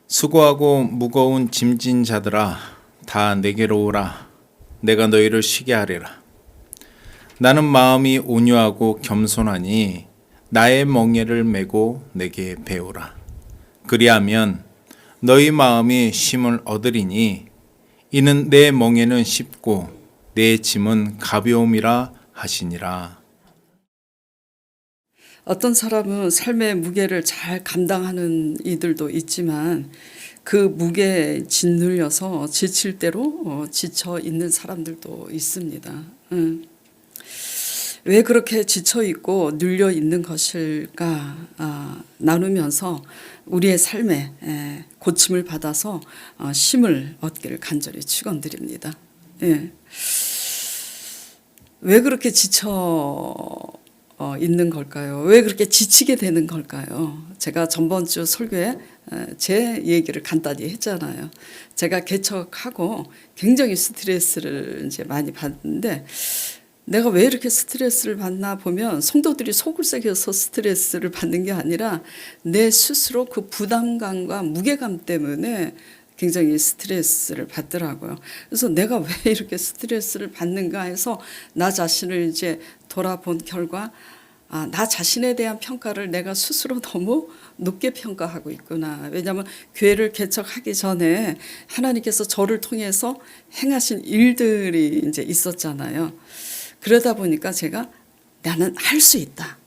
수고하고 무거운 짐진 자들아 다 내게로 오라. 내가 너희를 쉬게 하리라. 나는 마음이 온유하고 겸손하니 나의 멍에를 메고 내게 배우라. 그리하면 너희 마음이 쉼을 얻으리니 이는 내 멍에는 쉽고 내 짐은 가벼움이라 하시니라. 어떤 사람은 삶의 무게를 잘 감당하는 이들도 있지만 그 무게에 짓눌려서 지칠 대로 지쳐 있는 사람들도 있습니다. 왜 그렇게 지쳐 있고 눌려 있는 것일까 나누면서 우리의 삶에 고침을 받아서 쉼을 얻기를 간절히 축원드립니다. 왜 그렇게 지쳐 있는 걸까요? 왜 그렇게 지치게 되는 걸까요? 제가 전번 주 설교에 제 얘기를 간단히 했잖아요. 제가 개척하고 굉장히 스트레스를 이제 많이 받는데 내가 왜 이렇게 스트레스를 받나 보면 성도들이 속을 새겨서 스트레스를 받는 게 아니라 내 스스로 그 부담감과 무게감 때문에 굉장히 스트레스를 받더라고요. 그래서 내가 왜 이렇게 스트레스를 받는가 해서 나 자신을 이제 돌아본 결과 나 자신에 대한 평가를 내가 스스로 너무 높게 평가하고 있구나. 왜냐하면 교회를 개척하기 전에 하나님께서 저를 통해서 행하신 일들이 이제 있었잖아요. 그러다 보니까 제가 나는 할 수 있다.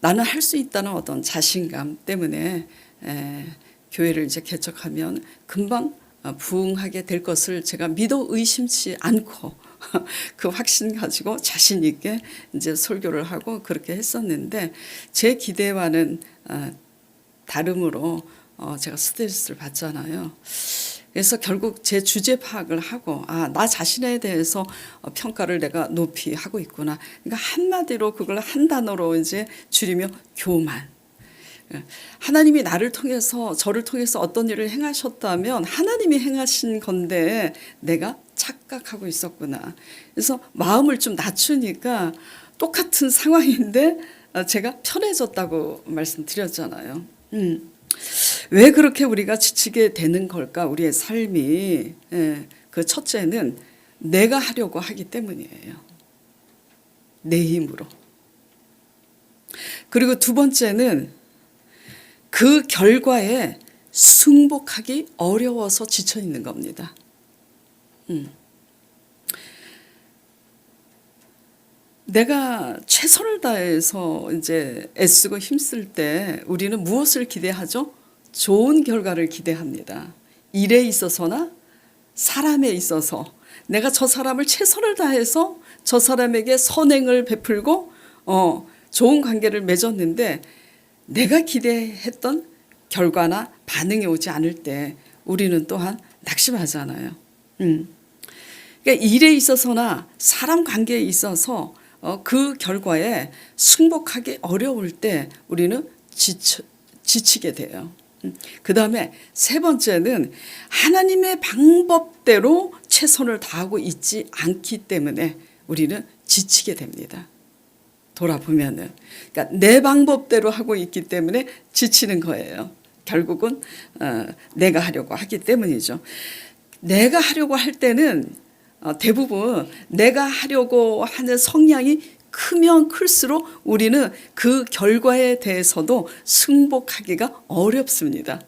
나는 할 수 있다는 어떤 자신감 때문에 교회를 이제 개척하면 금방 부흥하게 될 것을 제가 믿어 의심치 않고 그 확신 가지고 자신 있게 이제 설교를 하고 그렇게 했었는데 제 기대와는 다름으로 제가 스트레스를 받잖아요. 그래서 결국 제 주제 파악을 하고 나 자신에 대해서 평가를 내가 높이 하고 있구나. 그러니까 한마디로 그걸 한 단어로 이제 줄이면 교만. 하나님이 나를 통해서 저를 통해서 어떤 일을 행하셨다면 하나님이 행하신 건데 내가 착각하고 있었구나. 그래서 마음을 좀 낮추니까 똑같은 상황인데 제가 편해졌다고 말씀드렸잖아요. 왜 그렇게 우리가 지치게 되는 걸까? 우리의 삶이 그 첫째는 내가 하려고 하기 때문이에요. 내 힘으로. 그리고 두 번째는 그 결과에 승복하기 어려워서 지쳐 있는 겁니다. 내가 최선을 다해서 이제 애쓰고 힘쓸 때 우리는 무엇을 기대하죠? 좋은 결과를 기대합니다. 일에 있어서나 사람에 있어서 내가 저 사람을 최선을 다해서 저 사람에게 선행을 베풀고 좋은 관계를 맺었는데 내가 기대했던 결과나 반응이 오지 않을 때 우리는 또한 낙심하잖아요. 그러니까 일에 있어서나 사람 관계에 있어서 그 결과에 승복하기 어려울 때 우리는 지치게 돼요. 그 다음에 세 번째는 하나님의 방법대로 최선을 다하고 있지 않기 때문에 우리는 지치게 됩니다. 돌아보면은. 그러니까 내 방법대로 하고 있기 때문에 지치는 거예요. 결국은 내가 하려고 하기 때문이죠. 내가 하려고 할 때는 대부분 내가 하려고 하는 성향이 크면 클수록 우리는 그 결과에 대해서도 승복하기가 어렵습니다.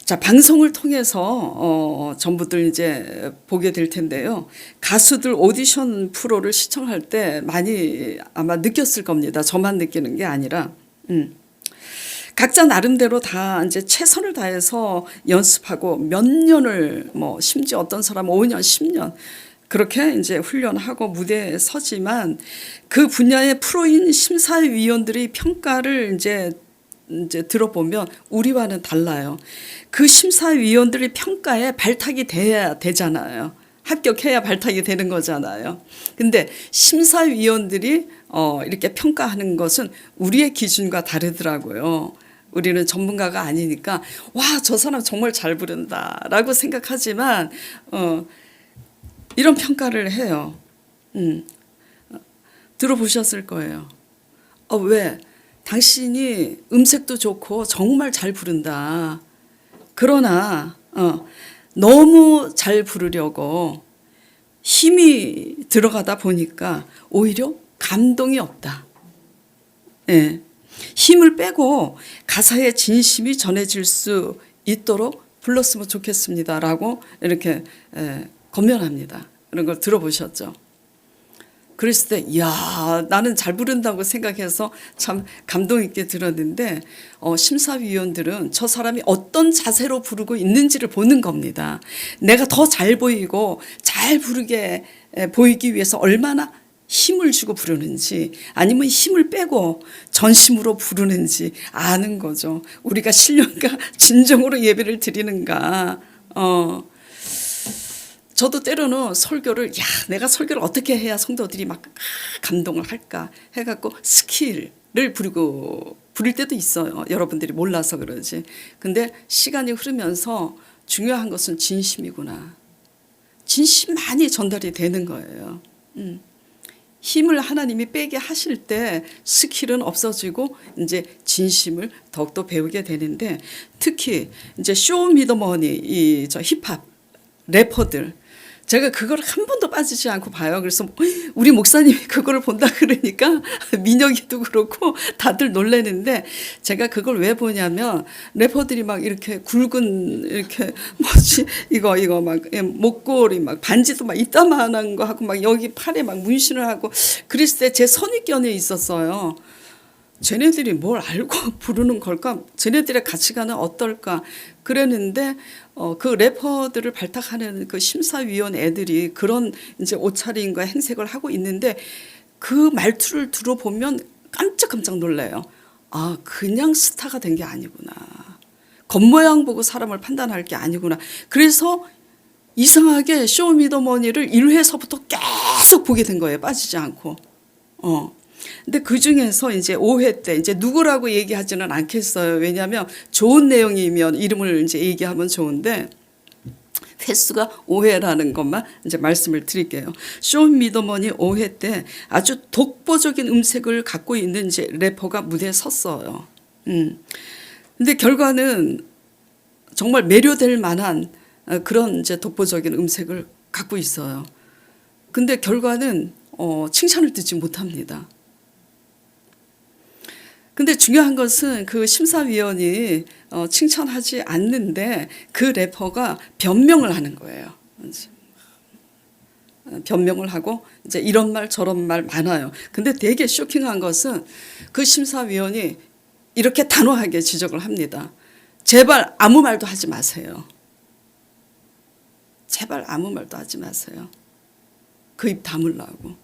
자, 방송을 통해서 전부들 이제 보게 될 텐데요. 가수들 오디션 프로를 시청할 때 많이 아마 느꼈을 겁니다. 저만 느끼는 게 아니라. 각자 나름대로 다 이제 최선을 다해서 연습하고 몇 년을 심지어 어떤 사람은 5년, 10년 그렇게 이제 훈련하고 무대에 서지만 그 분야의 프로인 심사위원들이 평가를 이제 들어보면 우리와는 달라요. 그 심사위원들의 평가에 발탁이 돼야 되잖아요. 합격해야 발탁이 되는 거잖아요. 근데 심사위원들이 이렇게 평가하는 것은 우리의 기준과 다르더라고요. 우리는 전문가가 아니니까 와, 저 사람 정말 잘 부른다라고 생각하지만 이런 평가를 해요. 들어보셨을 거예요. 왜? 당신이 음색도 좋고 정말 잘 부른다. 그러나 너무 잘 부르려고 힘이 들어가다 보니까 오히려 감동이 없다. 예. 힘을 빼고 가사의 진심이 전해질 수 있도록 불렀으면 좋겠습니다라고 이렇게 권면합니다. 그런 걸 들어보셨죠? 그랬을 때, 이야, 나는 잘 부른다고 생각해서 참 감동 있게 들었는데, 심사위원들은 저 사람이 어떤 자세로 부르고 있는지를 보는 겁니다. 내가 더 잘 보이고 잘 부르게 보이기 위해서 얼마나 힘을 주고 부르는지, 아니면 힘을 빼고 전심으로 부르는지 아는 거죠. 우리가 신령과 진정으로 예배를 드리는가. 저도 때로는 설교를 내가 설교를 어떻게 해야 성도들이 막 감동을 할까 해갖고 스킬을 부릴 때도 있어요. 여러분들이 몰라서 그러지. 근데 시간이 흐르면서 중요한 것은 진심이구나. 진심만이 전달이 되는 거예요. 힘을 하나님이 빼게 하실 때 스킬은 없어지고 이제 진심을 더욱더 배우게 되는데, 특히 이제 쇼미더머니 저 힙합 래퍼들, 제가 그걸 한 번도 빠지지 않고 봐요. 그래서 우리 목사님이 그거를 본다 그러니까 민혁이도 그렇고 다들 놀라는데, 제가 그걸 왜 보냐면 래퍼들이 막 이렇게 굵은 이렇게 이거 막 목걸이 막 반지도 막 이따만한 거 하고 막 여기 팔에 막 문신을 하고 그랬을 때 제 선입견이 있었어요. 쟤네들이 뭘 알고 부르는 걸까? 쟤네들의 가치관은 어떨까? 그랬는데 그 래퍼들을 발탁하는 그 심사위원 애들이 그런 이제 옷차림과 행색을 하고 있는데, 그 말투를 들어보면 깜짝깜짝 놀라요. 아, 그냥 스타가 된 게 아니구나. 겉모양 보고 사람을 판단할 게 아니구나. 그래서 이상하게 쇼미더머니를 1회서부터 계속 보게 된 거예요. 빠지지 않고. 근데 그 중에서 이제 5회 때 이제 누구라고 얘기하지는 않겠어요. 왜냐하면 좋은 내용이면 이름을 이제 얘기하면 좋은데, 횟수가 5회라는 것만 이제 말씀을 드릴게요. 쇼미더머니 5회 때 아주 독보적인 음색을 갖고 있는 이제 래퍼가 무대에 섰어요. 근데 결과는 정말 매료될 만한 그런 이제 독보적인 음색을 갖고 있어요. 근데 결과는 칭찬을 듣지 못합니다. 근데 중요한 것은 그 심사위원이 칭찬하지 않는데 그 래퍼가 변명을 하는 거예요. 변명을 하고 이제 이런 말 저런 말 많아요. 근데 되게 쇼킹한 것은 그 심사위원이 이렇게 단호하게 지적을 합니다. 제발 아무 말도 하지 마세요. 제발 아무 말도 하지 마세요. 그 입 다물라고.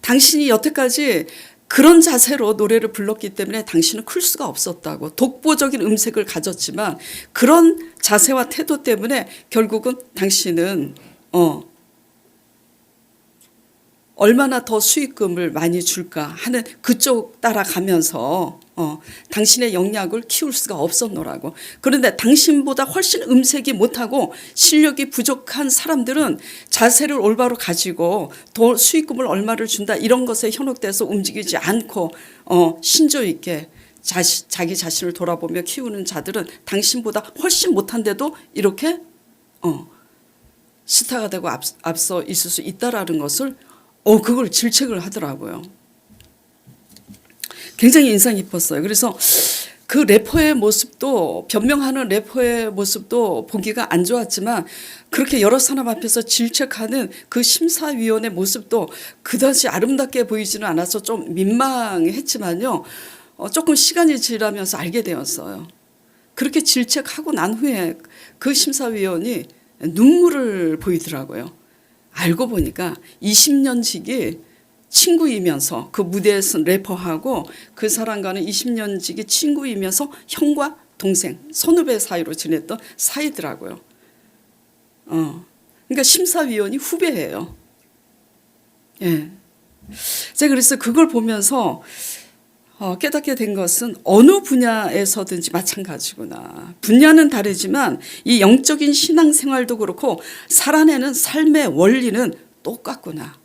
당신이 여태까지 그런 자세로 노래를 불렀기 때문에 당신은 클 수가 없었다고. 독보적인 음색을 가졌지만 그런 자세와 태도 때문에 결국은 당신은 얼마나 더 수익금을 많이 줄까 하는 그쪽 따라가면서 당신의 영역을 키울 수가 없었노라고. 그런데 당신보다 훨씬 음색이 못하고 실력이 부족한 사람들은 자세를 올바로 가지고 더 수익금을 얼마를 준다 이런 것에 현혹돼서 움직이지 않고 신조 있게 자기 자신을 돌아보며 키우는 자들은 당신보다 훨씬 못한데도 이렇게 스타가 되고 앞서 있을 수 있다라는 것을 그걸 질책을 하더라고요. 굉장히 인상 깊었어요. 그래서 그 래퍼의 모습도, 변명하는 래퍼의 모습도 보기가 안 좋았지만 그렇게 여러 사람 앞에서 질책하는 그 심사위원의 모습도 그다지 아름답게 보이지는 않아서 좀 민망했지만요. 조금 시간이 지나면서 알게 되었어요. 그렇게 질책하고 난 후에 그 심사위원이 눈물을 보이더라고요. 알고 보니까 20년직이 친구이면서 그 무대에 선 래퍼하고 그 사람과는 20년직이 친구이면서 형과 동생, 선후배 사이로 지냈던 사이더라고요. 그러니까 심사위원이 후배예요. 예. 제가 그래서 그걸 보면서 깨닫게 된 것은 어느 분야에서든지 마찬가지구나. 분야는 다르지만 이 영적인 신앙생활도 그렇고 살아내는 삶의 원리는 똑같구나.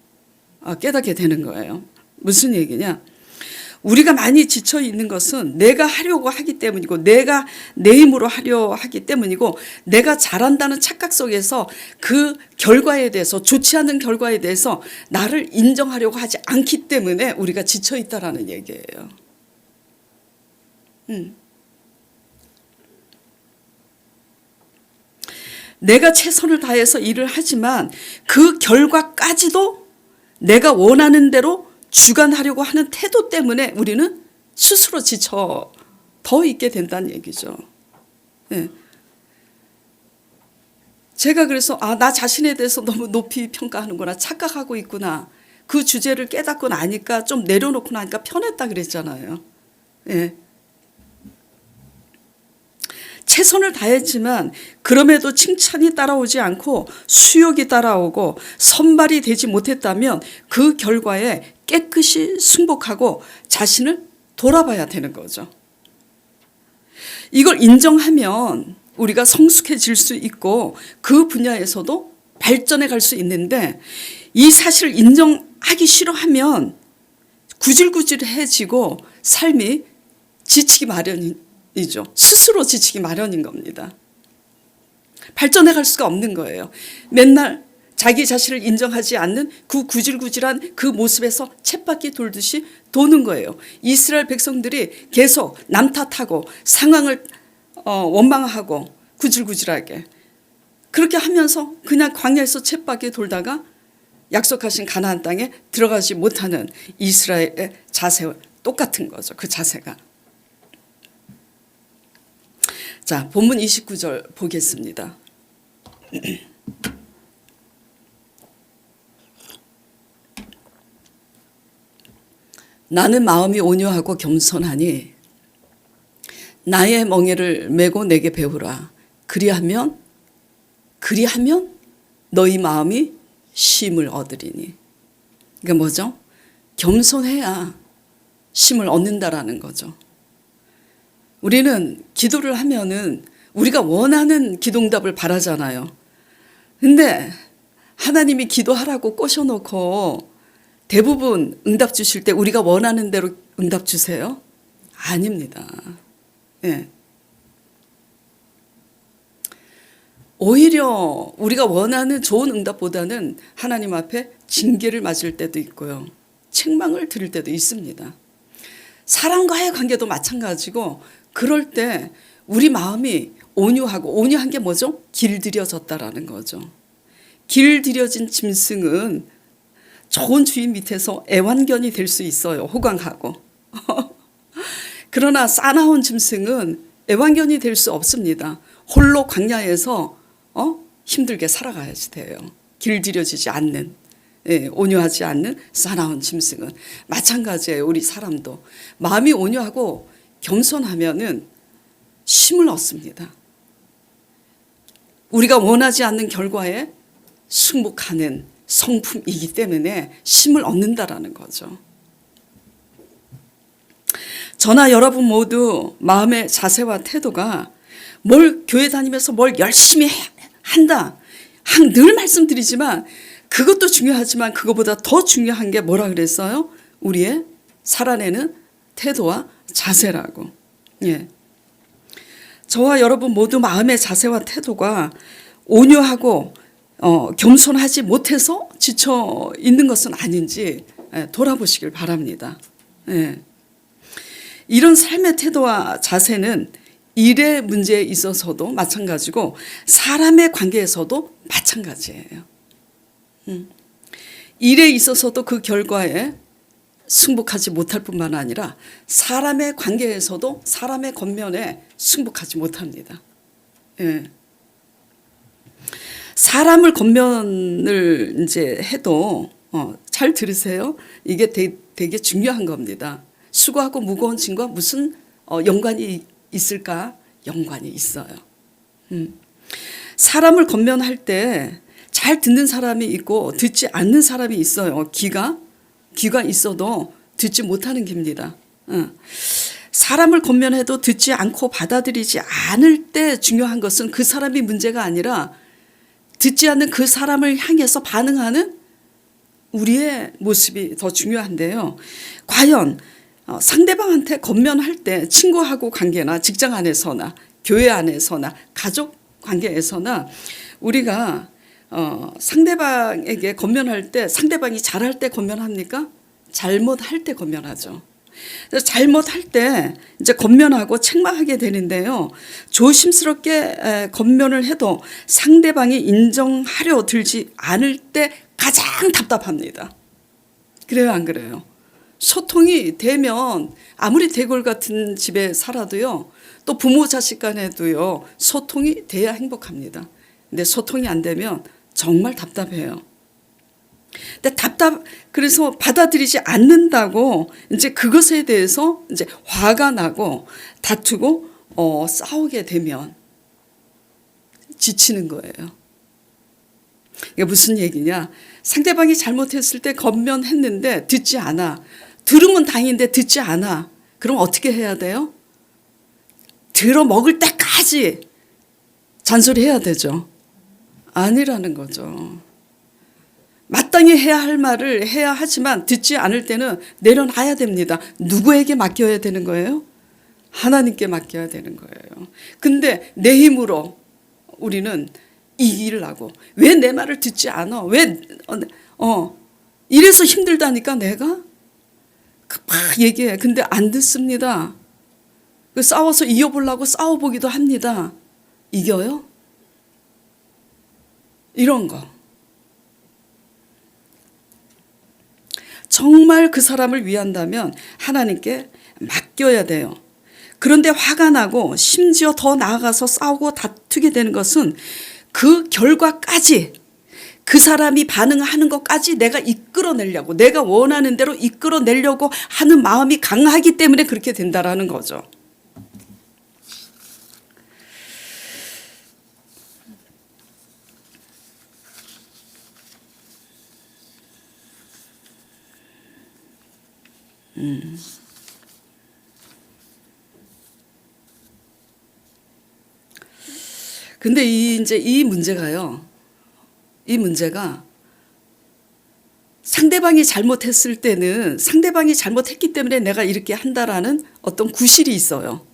깨닫게 되는 거예요. 무슨 얘기냐? 우리가 많이 지쳐 있는 것은 내가 하려고 하기 때문이고 내가 내 힘으로 하려 하기 때문이고 내가 잘한다는 착각 속에서 그 결과에 대해서 좋지 않은 결과에 대해서 나를 인정하려고 하지 않기 때문에 우리가 지쳐 있다라는 얘기예요. 내가 최선을 다해서 일을 하지만 그 결과까지도 내가 원하는 대로 주관하려고 하는 태도 때문에 우리는 스스로 지쳐 더 있게 된다는 얘기죠. 네. 제가 그래서 나 자신에 대해서 너무 높이 평가하는구나, 착각하고 있구나, 그 주제를 깨닫고 나니까 좀 내려놓고 나니까 편했다 그랬잖아요. 네. 최선을 다했지만 그럼에도 칭찬이 따라오지 않고 수욕이 따라오고 선발이 되지 못했다면 그 결과에 깨끗이 승복하고 자신을 돌아봐야 되는 거죠. 이걸 인정하면 우리가 성숙해질 수 있고 그 분야에서도 발전해 갈 수 있는데, 이 사실을 인정하기 싫어하면 구질구질해지고 삶이 지치기 마련이죠. 스스로 지치기 마련인 겁니다. 발전해 갈 수가 없는 거예요. 맨날 자기 자신을 인정하지 않는 그 구질구질한 그 모습에서 쳇바퀴 돌듯이 도는 거예요. 이스라엘 백성들이 계속 남 탓하고 상황을 원망하고 구질구질하게 그렇게 하면서 그냥 광야에서 쳇바퀴 돌다가 약속하신 가나안 땅에 들어가지 못하는 이스라엘의 자세와 똑같은 거죠. 그 자세가. 자, 본문 29절 보겠습니다. 나는 마음이 온유하고 겸손하니 나의 멍에를 메고 내게 배우라. 그리하면 너희 마음이 쉼을 얻으리니. 그러니까 뭐죠? 겸손해야 쉼을 얻는다라는 거죠. 우리는 기도를 하면은 우리가 원하는 기도응답을 바라잖아요. 근데 하나님이 기도하라고 꼬셔놓고 대부분 응답 주실 때 우리가 원하는 대로 응답 주세요? 아닙니다. 예. 오히려 우리가 원하는 좋은 응답보다는 하나님 앞에 징계를 맞을 때도 있고요. 책망을 들을 때도 있습니다. 사람과의 관계도 마찬가지고, 그럴 때 우리 마음이 온유한 게 뭐죠? 길들여졌다라는 거죠. 길들여진 짐승은 좋은 주인 밑에서 애완견이 될 수 있어요. 호강하고. 그러나 싸나운 짐승은 애완견이 될 수 없습니다. 홀로 광야에서 힘들게 살아가야지 돼요. 길들여지지 않는, 온유하지 않는 싸나운 짐승은. 마찬가지예요. 우리 사람도 마음이 온유하고 겸손하면은 쉼을 얻습니다. 우리가 원하지 않는 결과에 승복하는 성품이기 때문에 쉼을 얻는다라는 거죠. 저나 여러분 모두 마음의 자세와 태도가 교회 다니면서 뭘 열심히 한다, 늘 말씀드리지만 그것도 중요하지만 그것보다 더 중요한 게 뭐라 그랬어요? 우리의 살아내는 태도와 자세라고. 예. 저와 여러분 모두 마음의 자세와 태도가 온유하고 겸손하지 못해서 지쳐 있는 것은 아닌지 돌아보시길 바랍니다. 예. 이런 삶의 태도와 자세는 일의 문제에 있어서도 마찬가지고 사람의 관계에서도 마찬가지예요. 일에 있어서도 그 결과에 승복하지 못할 뿐만 아니라 사람의 관계에서도 사람의 겉면에 승복하지 못합니다. 예. 사람을 겉면을 이제 해도 잘 들으세요. 이게 되게 중요한 겁니다. 수고하고 무거운 짐과 무슨 연관이 있을까? 연관이 있어요. 사람을 겉면할 때 잘 듣는 사람이 있고 듣지 않는 사람이 있어요. 귀가 있어도 듣지 못하는 귀입니다. 사람을 겉면해도 듣지 않고 받아들이지 않을 때 중요한 것은 그 사람이 문제가 아니라 듣지 않는 그 사람을 향해서 반응하는 우리의 모습이 더 중요한데요. 과연 상대방한테 권면할 때 친구하고 관계나 직장 안에서나 교회 안에서나 가족 관계에서나 우리가 상대방에게 권면할 때 상대방이 잘할 때 권면합니까? 잘못할 때 권면하죠. 그래서 잘못할 때 이제 권면하고 책망하게 되는데요. 조심스럽게 권면을 해도 상대방이 인정하려 들지 않을 때 가장 답답합니다. 그래요, 안 그래요? 소통이 되면 아무리 대골 같은 집에 살아도요, 또 부모 자식 간에도요, 소통이 돼야 행복합니다. 근데 소통이 안 되면 정말 답답해요. 근데 그래서 받아들이지 않는다고 이제 그것에 대해서 이제 화가 나고 다투고 싸우게 되면 지치는 거예요. 이게 무슨 얘기냐? 상대방이 잘못했을 때 권면했는데 듣지 않아. 들으면 다행인데 듣지 않아. 그럼 어떻게 해야 돼요? 들어 먹을 때까지 잔소리해야 되죠. 아니라는 거죠. 마땅히 해야 할 말을 해야 하지만 듣지 않을 때는 내려놔야 됩니다. 누구에게 맡겨야 되는 거예요? 하나님께 맡겨야 되는 거예요. 근데 내 힘으로 우리는 이기려고. 왜 내 말을 듣지 않아? 이래서 힘들다니까 내가? 막 얘기해. 근데 안 듣습니다. 싸워서 이겨보려고 싸워보기도 합니다. 이겨요? 이런 거. 정말 그 사람을 위한다면 하나님께 맡겨야 돼요. 그런데 화가 나고 심지어 더 나아가서 싸우고 다투게 되는 것은 그 결과까지 그 사람이 반응하는 것까지 내가 이끌어내려고 내가 원하는 대로 이끌어내려고 하는 마음이 강하기 때문에 그렇게 된다라는 거죠. 근데 이 문제가요. 이 문제가 상대방이 잘못했을 때는 상대방이 잘못했기 때문에 내가 이렇게 한다라는 어떤 구실이 있어요.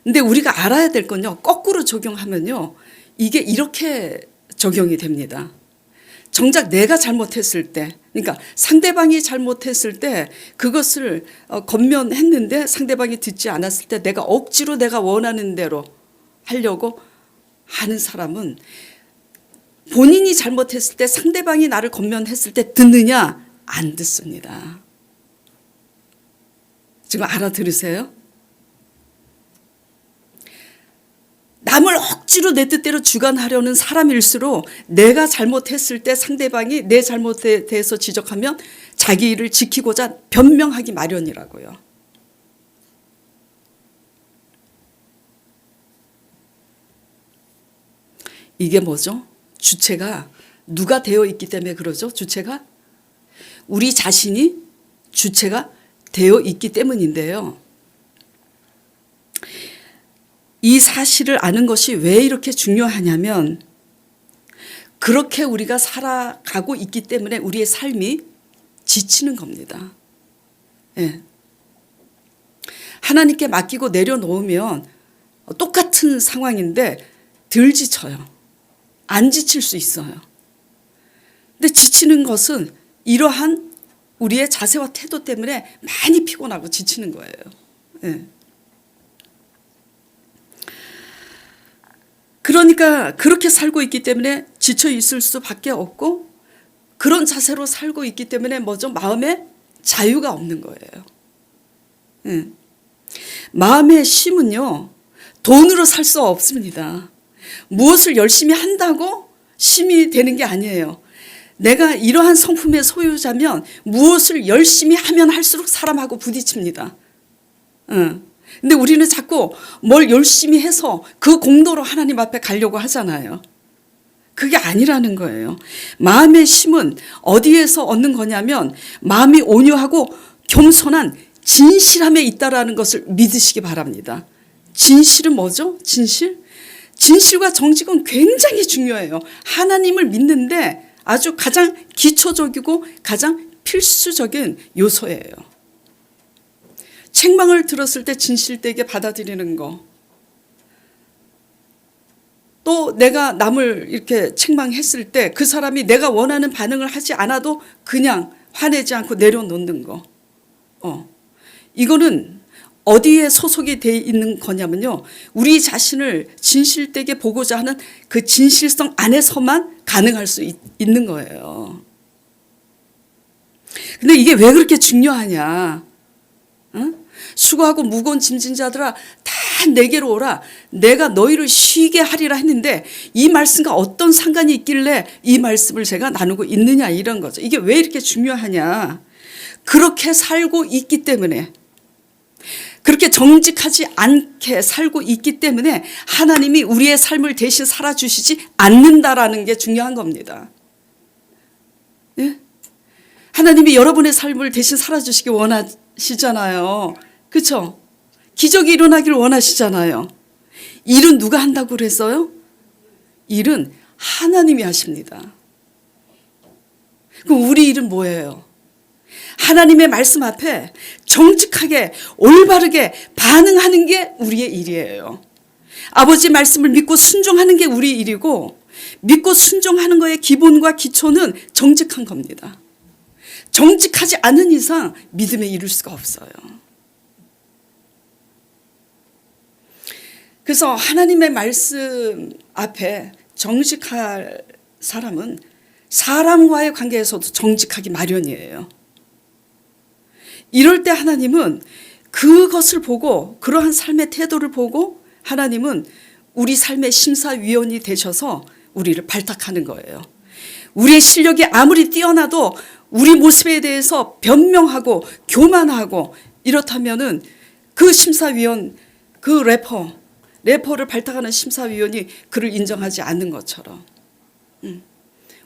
근데 우리가 알아야 될 건요. 거꾸로 적용하면요. 이게 이렇게 적용이 됩니다. 정작 내가 잘못했을 때, 그러니까 상대방이 잘못했을 때 그것을 권면했는데 상대방이 듣지 않았을 때 내가 억지로 내가 원하는 대로 하려고 하는 사람은 본인이 잘못했을 때 상대방이 나를 권면했을 때 듣느냐? 안 듣습니다. 지금 알아들으세요? 남을 억지로 내 뜻대로 주관하려는 사람일수록 내가 잘못했을 때 상대방이 내 잘못에 대해서 지적하면 자기 일을 지키고자 변명하기 마련이라고요. 이게 뭐죠? 주체가 누가 되어 있기 때문에 그러죠? 주체가? 우리 자신이 주체가 되어 있기 때문인데요. 이 사실을 아는 것이 왜 이렇게 중요하냐면 그렇게 우리가 살아가고 있기 때문에 우리의 삶이 지치는 겁니다. 예. 하나님께 맡기고 내려놓으면 똑같은 상황인데 덜 지쳐요. 안 지칠 수 있어요. 근데 지치는 것은 이러한 우리의 자세와 태도 때문에 많이 피곤하고 지치는 거예요. 예. 그러니까 그렇게 살고 있기 때문에 지쳐 있을 수밖에 없고 그런 자세로 살고 있기 때문에 뭐죠? 마음에 자유가 없는 거예요. 마음의 쉼은요. 돈으로 살 수 없습니다. 무엇을 열심히 한다고 쉼이 되는 게 아니에요. 내가 이러한 성품의 소유자면 무엇을 열심히 하면 할수록 사람하고 부딪힙니다. 근데 우리는 자꾸 뭘 열심히 해서 그 공로로 하나님 앞에 가려고 하잖아요. 그게 아니라는 거예요. 마음의 쉼은 어디에서 얻는 거냐면 마음이 온유하고 겸손한 진실함에 있다라는 것을 믿으시기 바랍니다. 진실은 뭐죠? 진실? 진실과 정직은 굉장히 중요해요. 하나님을 믿는데 아주 가장 기초적이고 가장 필수적인 요소예요. 책망을 들었을 때 진실되게 받아들이는 거. 또 내가 남을 이렇게 책망했을 때 그 사람이 내가 원하는 반응을 하지 않아도 그냥 화내지 않고 내려놓는 거. 이거는 어디에 소속이 돼 있는 거냐면요. 우리 자신을 진실되게 보고자 하는 그 진실성 안에서만 가능할 수 있는 거예요. 근데 이게 왜 그렇게 중요하냐? 수고하고 무거운 짐진 자들아 다 내게로 오라. 내가 너희를 쉬게 하리라 했는데 이 말씀과 어떤 상관이 있길래 이 말씀을 제가 나누고 있느냐 이런 거죠. 이게 왜 이렇게 중요하냐? 그렇게 살고 있기 때문에, 그렇게 정직하지 않게 살고 있기 때문에 하나님이 우리의 삶을 대신 살아주시지 않는다라는 게 중요한 겁니다. 예? 하나님이 여러분의 삶을 대신 살아주시기 원하시잖아요. 그렇죠? 기적이 일어나기를 원하시잖아요. 일은 누가 한다고 그랬어요? 일은 하나님이 하십니다. 그럼 우리 일은 뭐예요? 하나님의 말씀 앞에 정직하게 올바르게 반응하는 게 우리의 일이에요. 아버지 말씀을 믿고 순종하는 게 우리 일이고, 믿고 순종하는 거의 기본과 기초는 정직한 겁니다. 정직하지 않은 이상 믿음에 이룰 수가 없어요. 그래서 하나님의 말씀 앞에 정직할 사람은 사람과의 관계에서도 정직하기 마련이에요. 이럴 때 하나님은 그것을 보고, 그러한 삶의 태도를 보고 하나님은 우리 삶의 심사위원이 되셔서 우리를 발탁하는 거예요. 우리의 실력이 아무리 뛰어나도 우리 모습에 대해서 변명하고 교만하고 이렇다면은 그 심사위원, 그 래퍼를 발탁하는 심사위원이 그를 인정하지 않는 것처럼,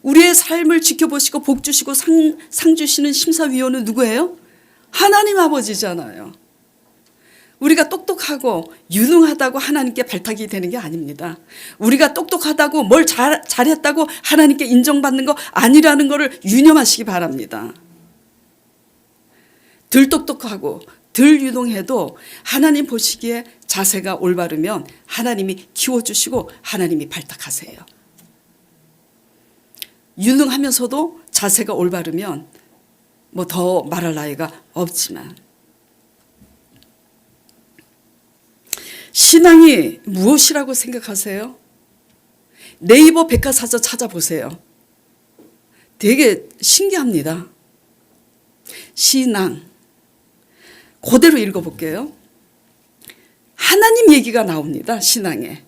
우리의 삶을 지켜보시고 복 주시고 상 주시는 심사위원은 누구예요? 하나님 아버지잖아요. 우리가 똑똑하고 유능하다고 하나님께 발탁이 되는 게 아닙니다. 우리가 똑똑하다고 뭘 잘했다고 하나님께 인정받는 거 아니라는 것을 유념하시기 바랍니다. 덜 똑똑하고 덜 유능해도 하나님 보시기에 자세가 올바르면 하나님이 키워주시고 하나님이 발탁하세요. 유능하면서도 자세가 올바르면 뭐 더 말할 나위가 없지만, 신앙이 무엇이라고 생각하세요? 네이버 백과사전 찾아보세요. 되게 신기합니다. 신앙 그대로 읽어볼게요. 하나님 얘기가 나옵니다. 신앙에.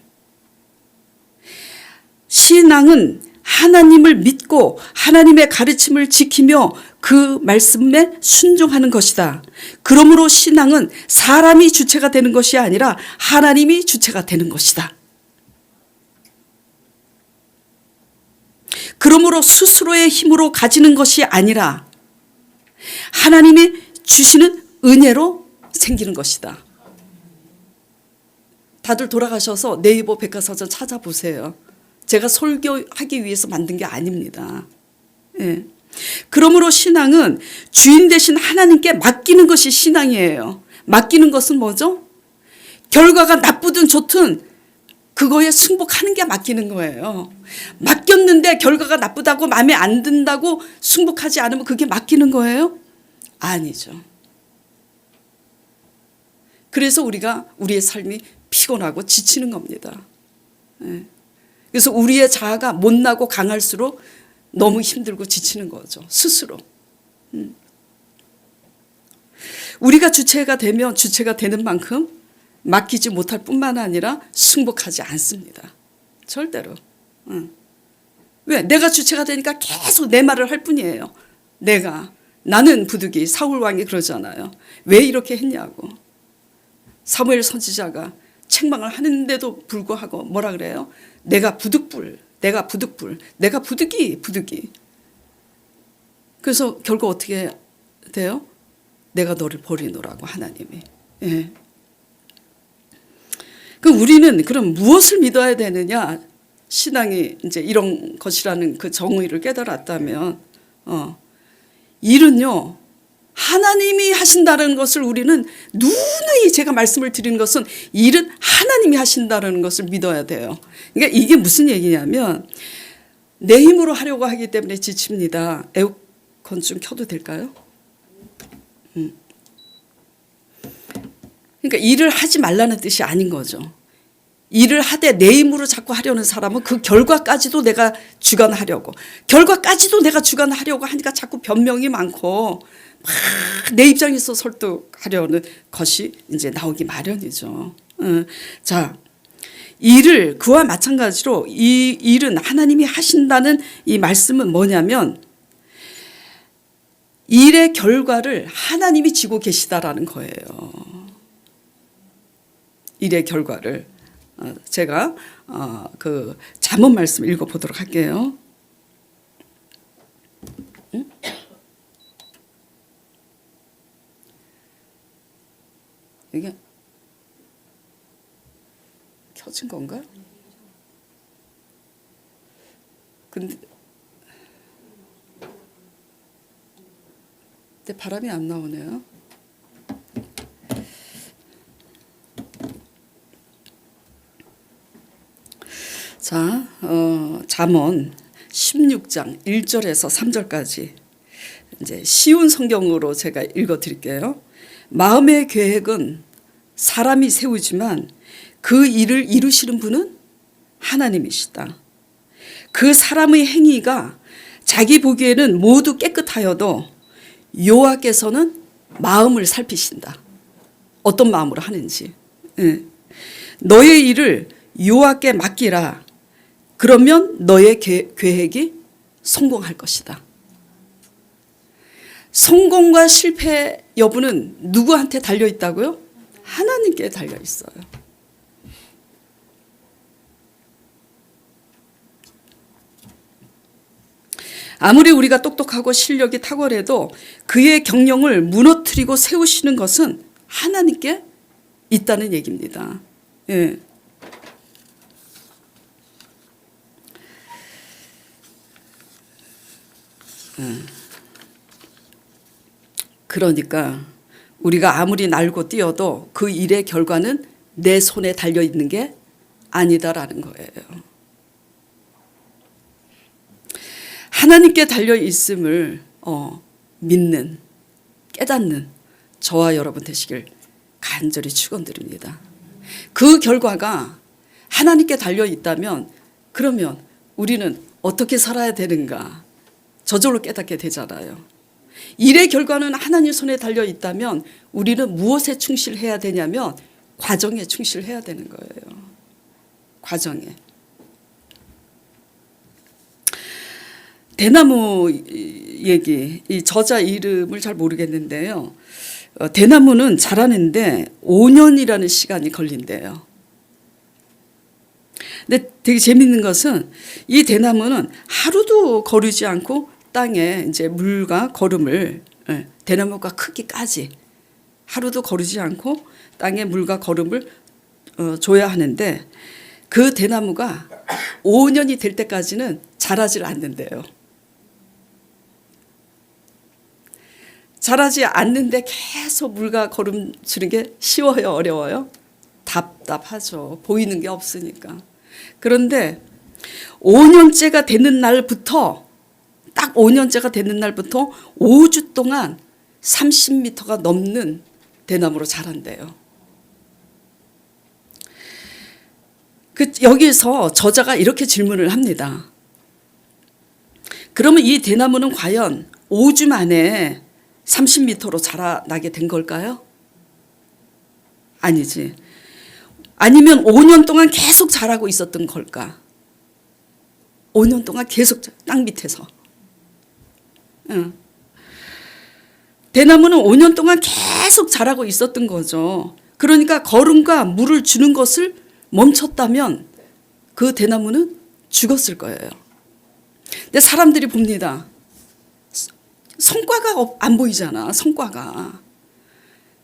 신앙은 하나님을 믿고 하나님의 가르침을 지키며 그 말씀에 순종하는 것이다. 그러므로 신앙은 사람이 주체가 되는 것이 아니라 하나님이 주체가 되는 것이다. 그러므로 스스로의 힘으로 가지는 것이 아니라 하나님이 주시는 은혜로 생기는 것이다. 다들 돌아가셔서 네이버 백과사전 찾아보세요. 제가 설교하기 위해서 만든 게 아닙니다. 예. 그러므로 신앙은 주인 되신 하나님께 맡기는 것이 신앙이에요. 맡기는 것은 뭐죠? 결과가 나쁘든 좋든 그거에 승복하는 게 맡기는 거예요. 맡겼는데 결과가 나쁘다고 마음에 안 든다고 승복하지 않으면 그게 맡기는 거예요? 아니죠. 그래서 우리의 삶이 피곤하고 지치는 겁니다. 예. 그래서 우리의 자아가 못나고 강할수록 너무 힘들고 지치는 거죠. 스스로. 우리가 주체가 되면 주체가 되는 만큼 맡기지 못할 뿐만 아니라 승복하지 않습니다. 절대로. 왜? 내가 주체가 되니까 계속 내 말을 할 뿐이에요. 나는 부득이 사울 왕이 그러잖아요. 왜 이렇게 했냐고. 사무엘 선지자가 책망을 하는데도 불구하고 뭐라 그래요? 내가 부득이. 그래서 결국 어떻게 돼요? 내가 너를 버리노라고 하나님이. 예. 그럼 우리는 그럼 무엇을 믿어야 되느냐? 신앙이 이제 이런 것이라는 그 정의를 깨달았다면, 일은요 하나님이 하신다는 것을 우리는 누누이 제가 말씀을 드리는 것은 일은 하나님이 하신다는 것을 믿어야 돼요. 그러니까 이게 무슨 얘기냐면 내 힘으로 하려고 하기 때문에 지칩니다. 에어컨 좀 켜도 될까요? 그러니까 일을 하지 말라는 뜻이 아닌 거죠. 일을 하되 내 힘으로 자꾸 하려는 사람은 그 결과까지도 내가 주관하려고, 결과까지도 내가 주관하려고 하니까 자꾸 변명이 많고 막 내 입장에서 설득하려는 것이 이제 나오기 마련이죠. 자, 일을 그와 마찬가지로 이 일은 하나님이 하신다는 이 말씀은 뭐냐면 일의 결과를 하나님이 지고 계시다라는 거예요. 일의 결과를. 제가 그 잠언 말씀 읽어보도록 할게요. 이게 켜진 건가? 근데 바람이 안 나오네요. 자, 잠언 16장 1절에서 3절까지 이제 쉬운 성경으로 제가 읽어 드릴게요. 마음의 계획은 사람이 세우지만 그 일을 이루시는 분은 하나님이시다. 그 사람의 행위가 자기 보기에는 모두 깨끗하여도 여호와께서는 마음을 살피신다. 어떤 마음으로 하는지. 너의 일을 여호와께 맡기라. 그러면 너의 계획이 성공할 것이다. 성공과 실패 여부는 누구한테 달려 있다고요? 하나님께 달려 있어요. 아무리 우리가 똑똑하고 실력이 탁월해도 그의 경영을 무너뜨리고 세우시는 것은 하나님께 있다는 얘기입니다. 예. 그러니까 우리가 아무리 날고 뛰어도 그 일의 결과는 내 손에 달려 있는 게 아니다라는 거예요. 하나님께 달려 있음을 믿는, 깨닫는 저와 여러분 되시길 간절히 축원드립니다. 그 결과가 하나님께 달려 있다면 그러면 우리는 어떻게 살아야 되는가 저절로 깨닫게 되잖아요. 일의 결과는 하나님 손에 달려 있다면 우리는 무엇에 충실해야 되냐면 과정에 충실해야 되는 거예요. 과정에. 대나무 얘기, 이 저자 이름을 잘 모르겠는데요. 대나무는 자라는데 5년이라는 시간이 걸린대요. 근데 되게 재밌는 것은 이 대나무는 하루도 거르지 않고 땅에 이제 물과 거름을, 대나무가 크기까지 하루도 거르지 않고 땅에 물과 거름을 줘야 하는데 그 대나무가 5년이 될 때까지는 자라질 않는데요. 자라지 않는데 계속 물과 거름 주는 게 쉬워요, 어려워요? 답답하죠. 보이는 게 없으니까. 그런데 5년째가 되는 날부터 딱 5년째가 되는 날부터 5주 동안 30m가 넘는 대나무로 자란대요. 여기서 저자가 이렇게 질문을 합니다. 그러면 이 대나무는 과연 5주 만에 30m로 자라나게 된 걸까요? 아니지. 아니면 5년 동안 계속 자라고 있었던 걸까? 5년 동안 계속 땅 밑에서. 대나무는 5년 동안 계속 자라고 있었던 거죠. 그러니까 거름과 물을 주는 것을 멈췄다면 그 대나무는 죽었을 거예요. 근데 사람들이 봅니다. 성과가 안 보이잖아. 성과가.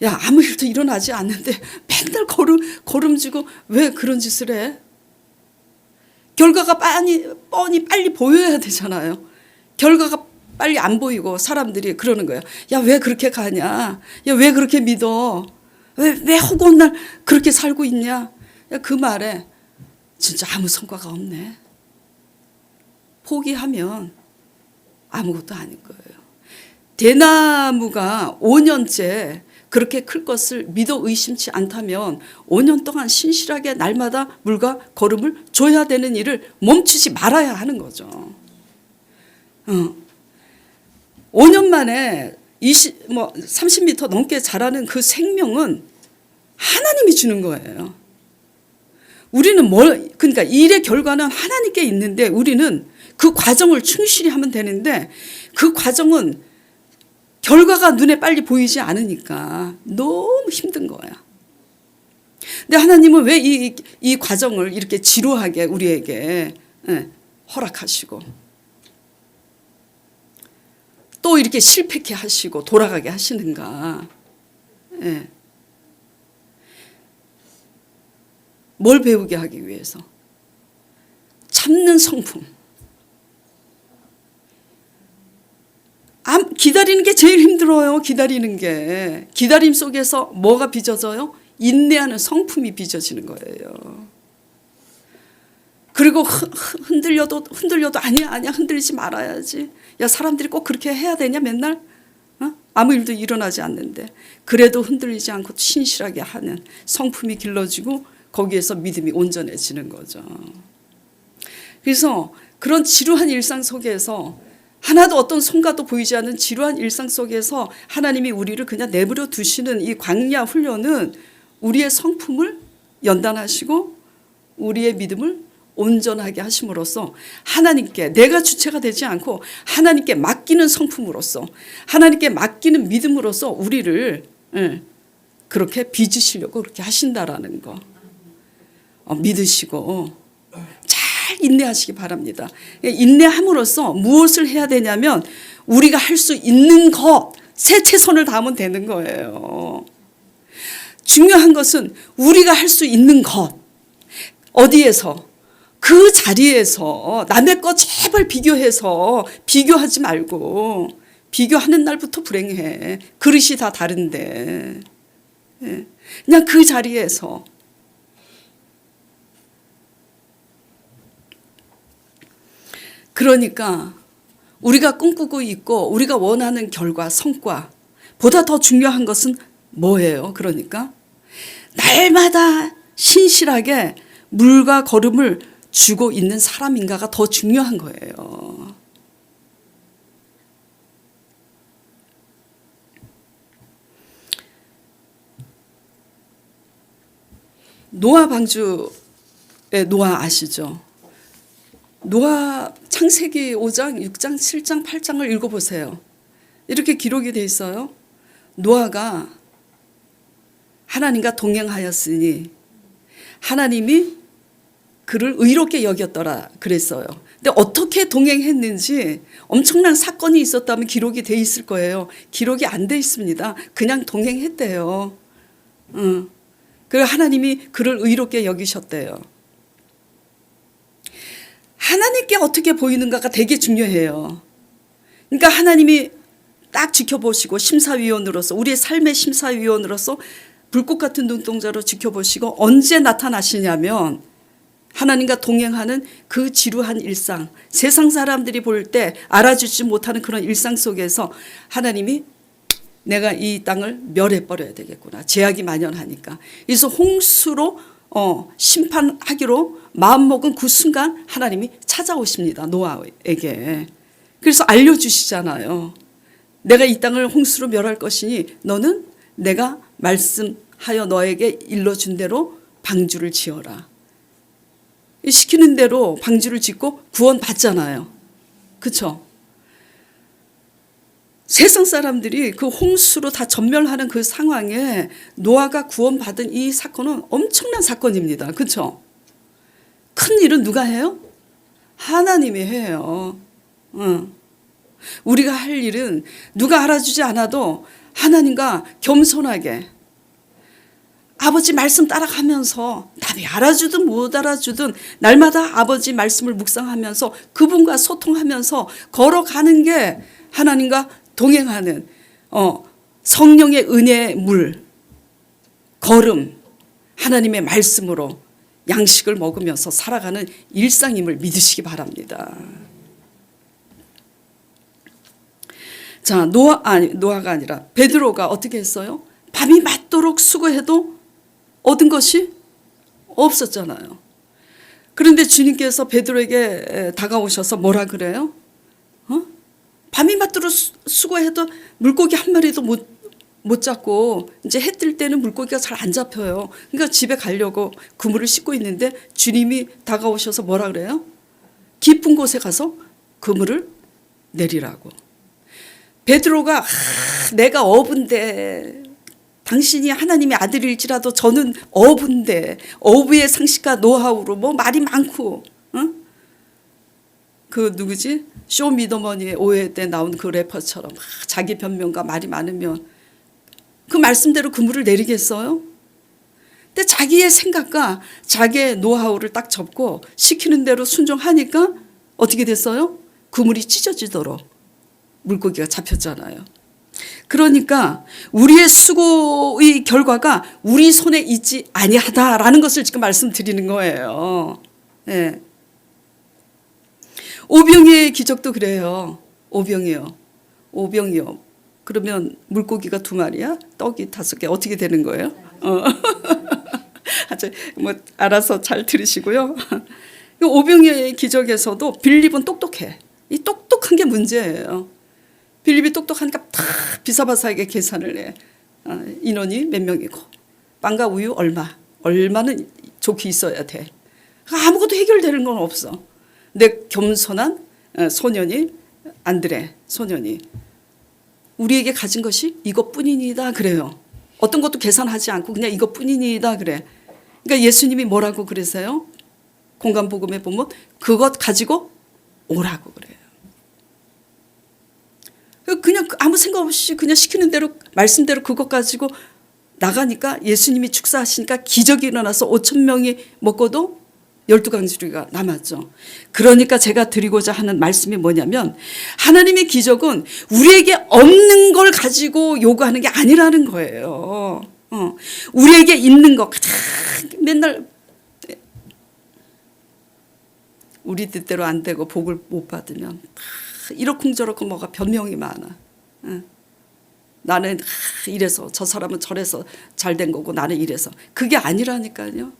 야, 아무 일도 일어나지 않는데 맨날 거름 주고 왜 그런 짓을 해? 결과가 뻔히 빨리 보여야 되잖아요. 결과가 빨리 안 보이고 사람들이 그러는 거예요. 야, 왜 그렇게 가냐? 야, 왜 그렇게 믿어? 왜 허구한 날 그렇게 살고 있냐? 야, 그 말에 진짜 아무 성과가 없네. 포기하면 아무것도 아닌 거예요. 대나무가 5년째 그렇게 클 것을 믿어 의심치 않다면 5년 동안 신실하게 날마다 물과 거름을 줘야 되는 일을 멈추지 말아야 하는 거죠. 5년 만에 30m 넘게 자라는 그 생명은 하나님이 주는 거예요. 우리는 그러니까 일의 결과는 하나님께 있는데 우리는 그 과정을 충실히 하면 되는데 그 과정은 결과가 눈에 빨리 보이지 않으니까 너무 힘든 거야. 근데 하나님은 왜 이 과정을 이렇게 지루하게 우리에게 허락하시고 또 이렇게 실패케 하시고 돌아가게 하시는가? 뭘 배우게 하기 위해서? 참는 성품. 기다리는 게 제일 힘들어요. 기다리는 게. 기다림 속에서 뭐가 빚어져요? 인내하는 성품이 빚어지는 거예요. 그리고 흔들려도 아니야 흔들리지 말아야지. 야, 사람들이 꼭 그렇게 해야 되냐 맨날? 아무 일도 일어나지 않는데 그래도 흔들리지 않고 신실하게 하는 성품이 길러지고 거기에서 믿음이 온전해지는 거죠. 그래서 그런 지루한 일상 속에서 하나도 어떤 성과도 보이지 않는 지루한 일상 속에서 하나님이 우리를 그냥 내버려 두시는 이 광야 훈련은 우리의 성품을 연단하시고 우리의 믿음을 온전하게 하심으로써 하나님께 내가 주체가 되지 않고 하나님께 맡기는 성품으로써 하나님께 맡기는 믿음으로써 우리를 그렇게 빚으시려고 그렇게 하신다라는 거 믿으시고 잘 인내하시기 바랍니다. 인내함으로써 무엇을 해야 되냐면 우리가 할 수 있는 것에 최선을 다하면 되는 거예요. 중요한 것은 우리가 할 수 있는 것 어디에서 그 자리에서 남의 것 제발 비교하지 말고 비교하는 날부터 불행해. 그릇이 다 다른데 그냥 그 자리에서 그러니까 우리가 꿈꾸고 있고 우리가 원하는 결과 성과보다 더 중요한 것은 뭐예요? 그러니까 날마다 신실하게 물과 거름을 주고 있는 사람인가가 더 중요한 거예요. 노아 방주의 노아 아시죠? 노아 창세기 5장, 6장, 7장, 8장을 읽어보세요. 이렇게 기록이 돼 있어요. 노아가 하나님과 동행하였으니 하나님이 그를 의롭게 여겼더라 그랬어요. 근데 어떻게 동행했는지 엄청난 사건이 있었다면 기록이 돼 있을 거예요. 기록이 안 돼 있습니다. 그냥 동행했대요. 그리고 하나님이 그를 의롭게 여기셨대요. 하나님께 어떻게 보이는가가 되게 중요해요. 그러니까 하나님이 딱 지켜보시고 심사위원으로서 우리의 삶의 심사위원으로서 불꽃 같은 눈동자로 지켜보시고 언제 나타나시냐면 하나님과 동행하는 그 지루한 일상, 세상 사람들이 볼 때 알아주지 못하는 그런 일상 속에서 하나님이 내가 이 땅을 멸해버려야 되겠구나. 죄악이 만연하니까. 그래서 홍수로 심판하기로 마음먹은 그 순간 하나님이 찾아오십니다. 노아에게. 그래서 알려주시잖아요. 내가 이 땅을 홍수로 멸할 것이니 너는 내가 말씀하여 너에게 일러준 대로 방주를 지어라. 시키는 대로 방주를 짓고 구원 받잖아요. 그렇죠? 세상 사람들이 그 홍수로 다 전멸하는 그 상황에 노아가 구원받은 이 사건은 엄청난 사건입니다. 그렇죠? 큰 일은 누가 해요? 하나님이 해요. 우리가 할 일은 누가 알아주지 않아도 하나님과 겸손하게 아버지 말씀 따라가면서 남이 알아주든 못 알아주든 날마다 아버지 말씀을 묵상하면서 그분과 소통하면서 걸어가는 게 하나님과 동행하는 성령의 은혜의 물, 걸음, 하나님의 말씀으로 양식을 먹으면서 살아가는 일상임을 믿으시기 바랍니다. 자, 노아가 아니라 베드로가 어떻게 했어요? 밤이 맞도록 수고해도 얻은 것이 없었잖아요. 그런데 주님께서 베드로에게 다가오셔서 뭐라 그래요? 밤이 맞도록 수고해도 물고기 한 마리도 못 잡고 이제 해 뜰 때는 물고기가 잘 안 잡혀요. 그러니까 집에 가려고 그물을 씻고 있는데 주님이 다가오셔서 뭐라 그래요? 깊은 곳에 가서 그물을 내리라고. 베드로가 내가 어부인데 당신이 하나님의 아들일지라도 저는 어부인데 어부의 상식과 노하우로 뭐 말이 많고 그 누구지? 쇼미더머니의 오해 때 나온 그 래퍼처럼 자기 변명과 말이 많으면 그 말씀대로 그물을 내리겠어요? 근데 자기의 생각과 자기의 노하우를 딱 접고 시키는 대로 순종하니까 어떻게 됐어요? 그물이 찢어지도록 물고기가 잡혔잖아요. 그러니까 우리의 수고의 결과가 우리 손에 있지 아니하다라는 것을 지금 말씀드리는 거예요. 네. 오병이의 기적도 그래요. 오병이요. 그러면 물고기가 2마리야? 떡이 5개 어떻게 되는 거예요? 뭐 알아서 잘 들으시고요. 오병이의 기적에서도 빌립은 똑똑해. 이 똑똑한 게 문제예요. 빌립이 똑똑하니까 다 비사바사하게 계산을 해. 인원이 몇 명이고 빵과 우유 얼마는 좋게 있어야 돼. 아무것도 해결되는 건 없어. 근데 겸손한 소년이 안드레 소년이 우리에게 가진 것이 이것뿐이니다 그래요. 어떤 것도 계산하지 않고 그냥 이것뿐이니다 그래. 그러니까 예수님이 뭐라고 그러세요? 공간복음에 보면 그것 가지고 오라고 그래요. 그냥 아무 생각 없이 그냥 시키는 대로 말씀대로 그것 가지고 나가니까 예수님이 축사하시니까 기적이 일어나서 5,000명이 먹고도 12강주리가 남았죠. 그러니까 제가 드리고자 하는 말씀이 뭐냐면 하나님의 기적은 우리에게 없는 걸 가지고 요구하는 게 아니라는 거예요. 우리에게 있는 거 맨날 우리 뜻대로 안 되고 복을 못 받으면 이러쿵저러쿵 뭐가 변명이 많아. 나는 이래서 저 사람은 저래서 잘 된 거고 나는 이래서. 그게 아니라니까요.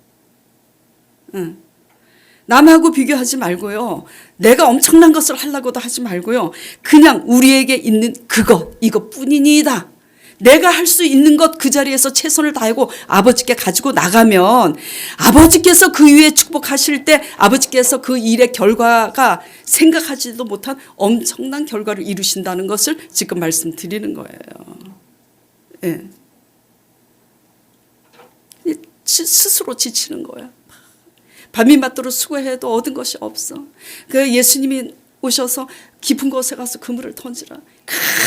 남하고 비교하지 말고요. 내가 엄청난 것을 하려고도 하지 말고요. 그냥 우리에게 있는 이것뿐이니다. 내가 할 수 있는 것 그 자리에서 최선을 다하고 아버지께 가지고 나가면 아버지께서 그 위에 축복하실 때 아버지께서 그 일의 결과가 생각하지도 못한 엄청난 결과를 이루신다는 것을 지금 말씀드리는 거예요. 예. 스스로 지치는 거야. 밤이 맞도록 수고해도 얻은 것이 없어. 그 예수님이 오셔서 깊은 곳에 가서 그물을 던지라.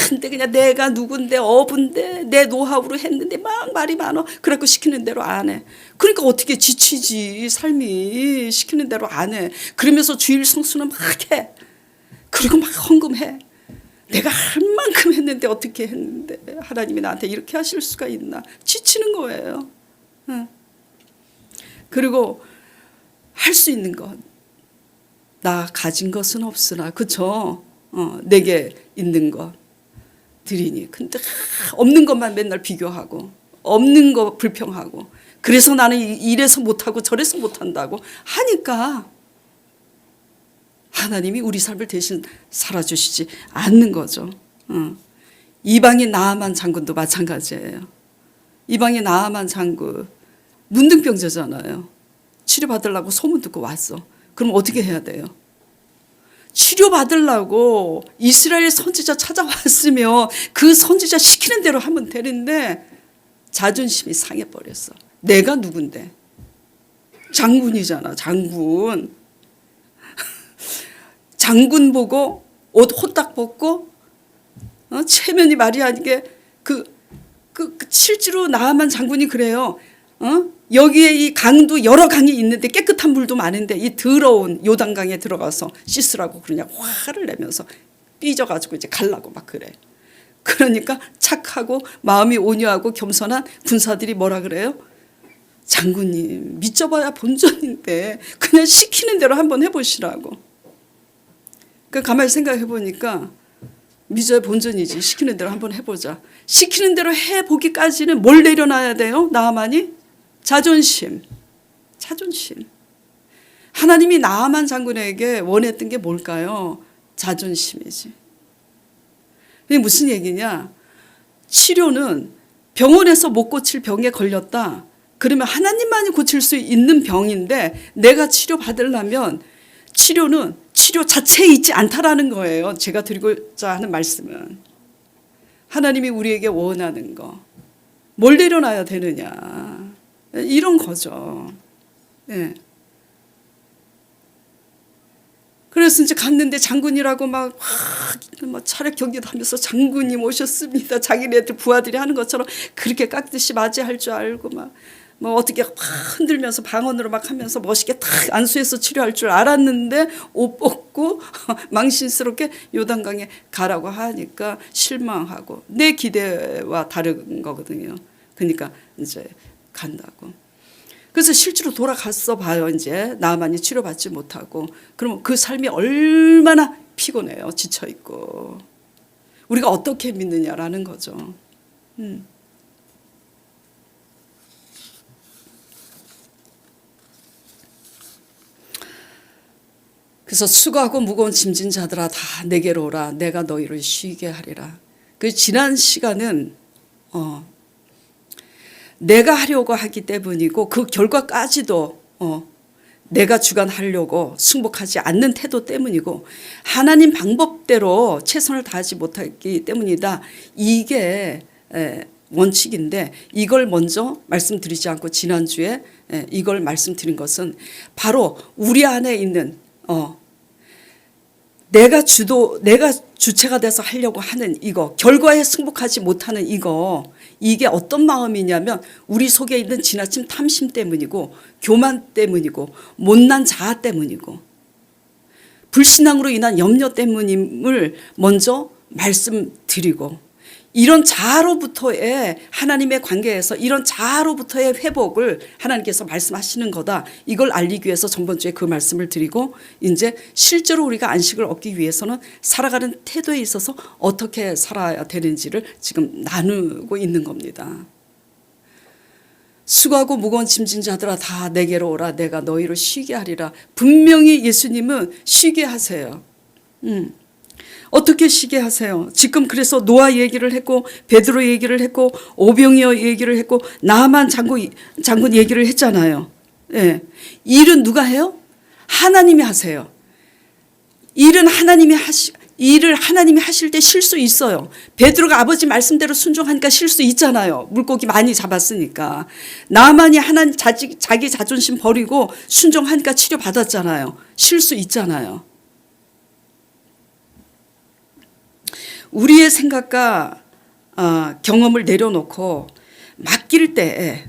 근데 그냥 내가 누군데 어부인데 내 노하우로 했는데 막 말이 많아. 그래갖고 시키는 대로 안 해. 그러니까 어떻게 지치지 삶이. 시키는 대로 안 해. 그러면서 주일 성수는 막 해. 그리고 막 헌금해. 내가 할 만큼 했는데 어떻게 했는데 하나님이 나한테 이렇게 하실 수가 있나. 지치는 거예요. 그리고 할 수 있는 것. 나 가진 것은 없으나 그쵸? 내게 있는 것 드리니. 근데 없는 것만 맨날 비교하고 없는 거 불평하고 그래서 나는 이래서 못하고 저래서 못한다고 하니까 하나님이 우리 삶을 대신 살아주시지 않는 거죠. 이방인 나아만 장군도 마찬가지예요. 이방인 나아만 장군 문둥병자잖아요. 치료받으려고 소문 듣고 왔어. 그럼 어떻게 해야 돼요? 치료받으려고 이스라엘 선지자 찾아왔으면 그 선지자 시키는 대로 하면 되는데 자존심이 상해버렸어. 내가 누군데? 장군이잖아. 장군. 장군 보고 옷 호딱 벗고 체면이 말이 아니게 실제로 나아만 장군이 그래요. 여기에 이 강도 여러 강이 있는데 깨끗한 물도 많은데 이 더러운 요단강에 들어가서 씻으라고 그러냐 화를 내면서 삐져가지고 이제 갈라고 막 그래. 그러니까 착하고 마음이 온유하고 겸손한 군사들이 뭐라 그래요? 장군님 믿져봐야 본전인데 그냥 시키는 대로 한번 해보시라고. 그 가만히 생각해 보니까 믿어야 본전이지. 시키는 대로 한번 해보자. 시키는 대로 해보기까지는 뭘 내려놔야 돼요? 나아만이? 자존심. 하나님이 나아만 장군에게 원했던 게 뭘까요? 자존심이지. 이게 무슨 얘기냐? 치료는 병원에서 못 고칠 병에 걸렸다. 그러면 하나님만이 고칠 수 있는 병인데 내가 치료받으려면 치료는 치료 자체에 있지 않다라는 거예요. 제가 드리고자 하는 말씀은. 하나님이 우리에게 원하는 거. 뭘 내려놔야 되느냐. 이런 거죠. 예. 그래서 이제 갔는데 장군이라고 막 차례 경기도 하면서 장군님 오셨습니다. 자기네들 부하들이 하는 것처럼 그렇게 깍듯이 맞이할 줄 알고 뭐 어떻게 막 흔들면서 방언으로 막 하면서 멋있게 탁 안수해서 치료할 줄 알았는데 옷 벗고 망신스럽게 요단강에 가라고 하니까 실망하고 내 기대와 다른 거거든요. 그러니까 이제 간다고. 그래서 실제로 돌아갔어 봐요. 이제 나만이 치료받지 못하고. 그러면 그 삶이 얼마나 피곤해요. 지쳐있고. 우리가 어떻게 믿느냐라는 거죠. 그래서 수고하고 무거운 짐진 자들아 다 내게로 오라. 내가 너희를 쉬게 하리라. 그 지난 시간은 내가 하려고 하기 때문이고 그 결과까지도 내가 주관하려고 승복하지 않는 태도 때문이고 하나님 방법대로 최선을 다하지 못하기 때문이다. 이게 원칙인데 이걸 먼저 말씀드리지 않고 지난주에 이걸 말씀드린 것은 바로 우리 안에 있는 내가 주체가 돼서 하려고 하는 이거, 결과에 승복하지 못하는 이게 어떤 마음이냐면 우리 속에 있는 지나친 탐심 때문이고 교만 때문이고 못난 자아 때문이고 불신앙으로 인한 염려 때문임을 먼저 말씀드리고 이런 자아로부터의 하나님의 관계에서 이런 자아로부터의 회복을 하나님께서 말씀하시는 거다. 이걸 알리기 위해서 전번주에 그 말씀을 드리고 이제 실제로 우리가 안식을 얻기 위해서는 살아가는 태도에 있어서 어떻게 살아야 되는지를 지금 나누고 있는 겁니다. 수고하고 무거운 짐진 자들아 다 내게로 오라. 내가 너희를 쉬게 하리라. 분명히 예수님은 쉬게 하세요. 어떻게 쉬게 하세요? 지금 그래서 노아 얘기를 했고 베드로 얘기를 했고 오병이어 얘기를 했고 나아만 장군 얘기를 했잖아요. 예. 일은 누가 해요? 하나님이 하세요. 일을 하나님이 하실 때 쉴 수 있어요. 베드로가 아버지 말씀대로 순종하니까 쉴 수 있잖아요. 물고기 많이 잡았으니까. 나아만이 자기 자존심 버리고 순종하니까 치료받았잖아요. 쉴 수 있잖아요. 우리의 생각과 경험을 내려놓고 맡길 때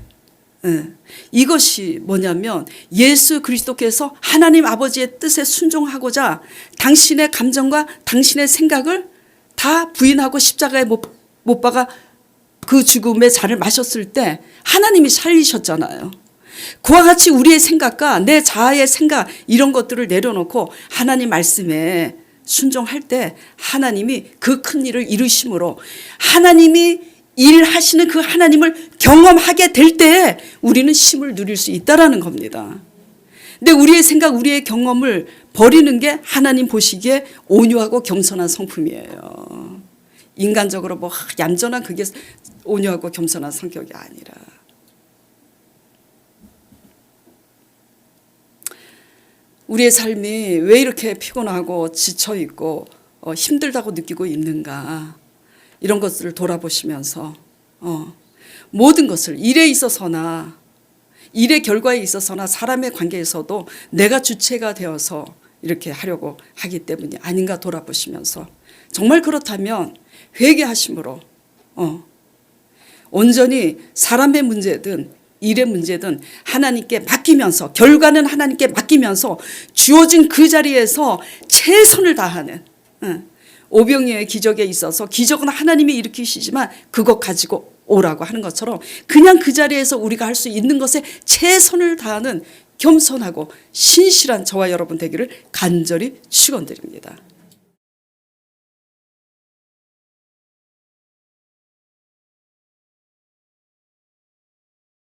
이것이 뭐냐면 예수 그리스도께서 하나님 아버지의 뜻에 순종하고자 당신의 감정과 당신의 생각을 다 부인하고 십자가에 못 박아 그 죽음의 잔을 마셨을 때 하나님이 살리셨잖아요. 그와 같이 우리의 생각과 내 자아의 생각 이런 것들을 내려놓고 하나님 말씀에 순종할 때 하나님이 그 큰 일을 이루심으로 하나님이 일하시는 그 하나님을 경험하게 될 때 우리는 쉼을 누릴 수 있다라는 겁니다. 근데 우리의 생각, 우리의 경험을 버리는 게 하나님 보시기에 온유하고 겸손한 성품이에요. 인간적으로 뭐 얌전한 그게 온유하고 겸손한 성격이 아니라. 우리의 삶이 왜 이렇게 피곤하고 지쳐있고 힘들다고 느끼고 있는가 이런 것들을 돌아보시면서 모든 것을 일에 있어서나 일의 결과에 있어서나 사람의 관계에서도 내가 주체가 되어서 이렇게 하려고 하기 때문이 아닌가 돌아보시면서 정말 그렇다면 회개하심으로 온전히 사람의 문제든 일의 문제든 하나님께 맡기면서 결과는 하나님께 맡기면서 주어진 그 자리에서 최선을 다하는 오병이어의 기적에 있어서 기적은 하나님이 일으키시지만 그것 가지고 오라고 하는 것처럼 그냥 그 자리에서 우리가 할 수 있는 것에 최선을 다하는 겸손하고 신실한 저와 여러분 되기를 간절히 축원드립니다.